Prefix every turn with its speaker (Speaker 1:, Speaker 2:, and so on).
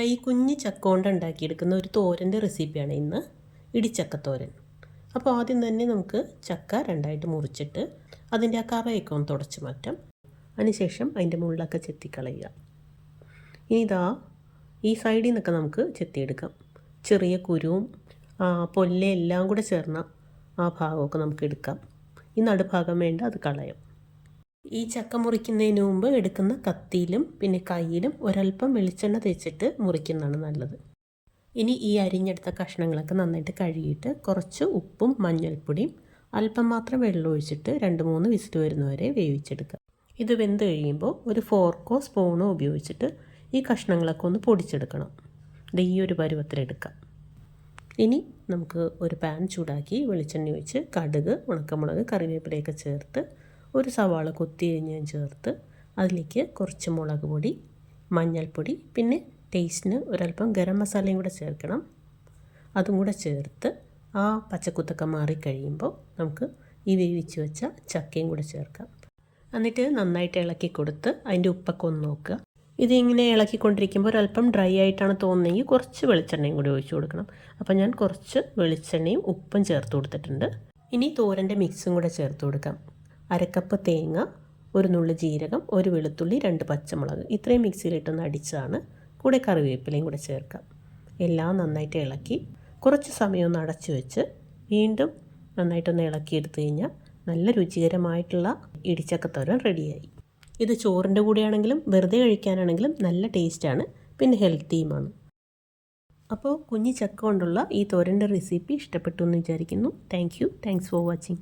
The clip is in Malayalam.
Speaker 1: ഈ കുഞ്ഞ് ചക്ക കൊണ്ട് ഉണ്ടാക്കിയെടുക്കുന്ന ഒരു തോരൻ്റെ റെസിപ്പിയാണ് ഇന്ന്, ഇടിച്ചക്കത്തോരൻ. അപ്പോൾ ആദ്യം തന്നെ നമുക്ക് ചക്ക രണ്ടായിട്ട് മുറിച്ചിട്ട് അതിൻ്റെ ആ കറയൊക്കെ ഒന്ന് തുടച്ച് മാറ്റാം. അതിനുശേഷം അതിൻ്റെ മുള്ളൊക്കെ ചെത്തിക്കളയുക. ഇനി ഈ സൈഡിൽ നിന്നൊക്കെ നമുക്ക് ചെത്തിയെടുക്കാം. ചെറിയ കുരുവും പൊല്ല എല്ലാം കൂടെ ചേർന്ന ആ ഭാഗമൊക്കെ നമുക്ക് എടുക്കാം. ഈ നടുഭാഗം വേണ്ട, അത് കളയാം. ഈ ചക്ക മുറിക്കുന്നതിന് മുമ്പ് എടുക്കുന്ന കത്തിയിലും പിന്നെ കയ്യിലും ഒരല്പം വെളിച്ചെണ്ണ തേച്ചിട്ട് മുറിക്കുന്നതാണ് നല്ലത്. ഇനി ഈ അരിഞ്ഞെടുത്ത കഷ്ണങ്ങളൊക്കെ നന്നായിട്ട് കഴുകിയിട്ട് കുറച്ച് ഉപ്പും മഞ്ഞൾപ്പൊടിയും അല്പം മാത്രം വെള്ളം ഒഴിച്ചിട്ട് 2-3 വിസിൽ വരുന്നവരെ വേവിച്ചെടുക്കുക. ഇത് വെന്ത് കഴിയുമ്പോൾ ഒരു ഫോർക്കോ സ്പൂണോ ഉപയോഗിച്ചിട്ട് ഈ കഷ്ണങ്ങളൊക്കെ ഒന്ന് പൊടിച്ചെടുക്കണം. ഈ ഒരു പരുവത്തിലെടുക്കാം. ഇനി നമുക്ക് ഒരു പാൻ ചൂടാക്കി വെളിച്ചെണ്ണ ഒഴിച്ച് കടുക്, ഉണക്കമുളക്, കറിവേപ്പിലയൊക്കെ ചേർത്ത് ഒരു സവാള കൊത്തി ഞാൻ ചേർത്ത് അതിലേക്ക് കുറച്ച് മുളക് പൊടി, മഞ്ഞൾപ്പൊടി, പിന്നെ ടേസ്റ്റിന് ഒരല്പം ഗരം മസാലയും കൂടെ ചേർക്കണം. അതും കൂടെ ചേർത്ത് ആ പച്ചക്കുത്തൊക്കെ മാറിക്കഴിയുമ്പോൾ നമുക്ക് ഈ വേവിച്ച് വെച്ച ചക്കയും കൂടെ ചേർക്കാം. എന്നിട്ട് നന്നായിട്ട് ഇളക്കി കൊടുത്ത് അതിൻ്റെ ഉപ്പൊക്കെ ഒന്ന് നോക്കുക. ഇതിങ്ങനെ ഇളക്കിക്കൊണ്ടിരിക്കുമ്പോൾ ഒരല്പം ഡ്രൈ ആയിട്ടാണ് തോന്നുന്നതെങ്കിൽ കുറച്ച് വെളിച്ചെണ്ണയും കൂടി ഒഴിച്ചു കൊടുക്കണം. അപ്പോൾ ഞാൻ കുറച്ച് വെളിച്ചെണ്ണയും ഉപ്പും ചേർത്ത് കൊടുത്തിട്ടുണ്ട്. ഇനി തോരൻ്റെ മിക്സും കൂടെ ചേർത്ത് കൊടുക്കാം. 1/2 കപ്പ് തേങ്ങ, 1 നുള്ളി ജീരകം, 1 വെളുത്തുള്ളി, 2 പച്ചമുളക്, ഇത്രയും മിക്സിയിലിട്ടൊന്ന് അടിച്ചാണ്. കൂടെ കറിവേപ്പിലയും കൂടെ ചേർക്കാം. എല്ലാം നന്നായിട്ട് ഇളക്കി കുറച്ച് സമയം ഒന്ന് അടച്ചു വെച്ച് വീണ്ടും നന്നായിട്ടൊന്ന് ഇളക്കിയെടുത്ത് കഴിഞ്ഞാൽ നല്ല രുചികരമായിട്ടുള്ള ഇടിച്ചക്കത്തോരൻ റെഡിയായി. ഇത് ചോറിൻ്റെ കൂടെയാണെങ്കിലും വെറുതെ കഴിക്കാനാണെങ്കിലും നല്ല ടേസ്റ്റാണ്, പിന്നെ ഹെൽത്തിയുമാണ്. അപ്പോൾ കുഞ്ഞി ചക്ക കൊണ്ടുള്ള ഈ തോരൻ്റെ റെസിപ്പി ഇഷ്ടപ്പെട്ടു എന്ന് വിചാരിക്കുന്നു. Thanks for watching.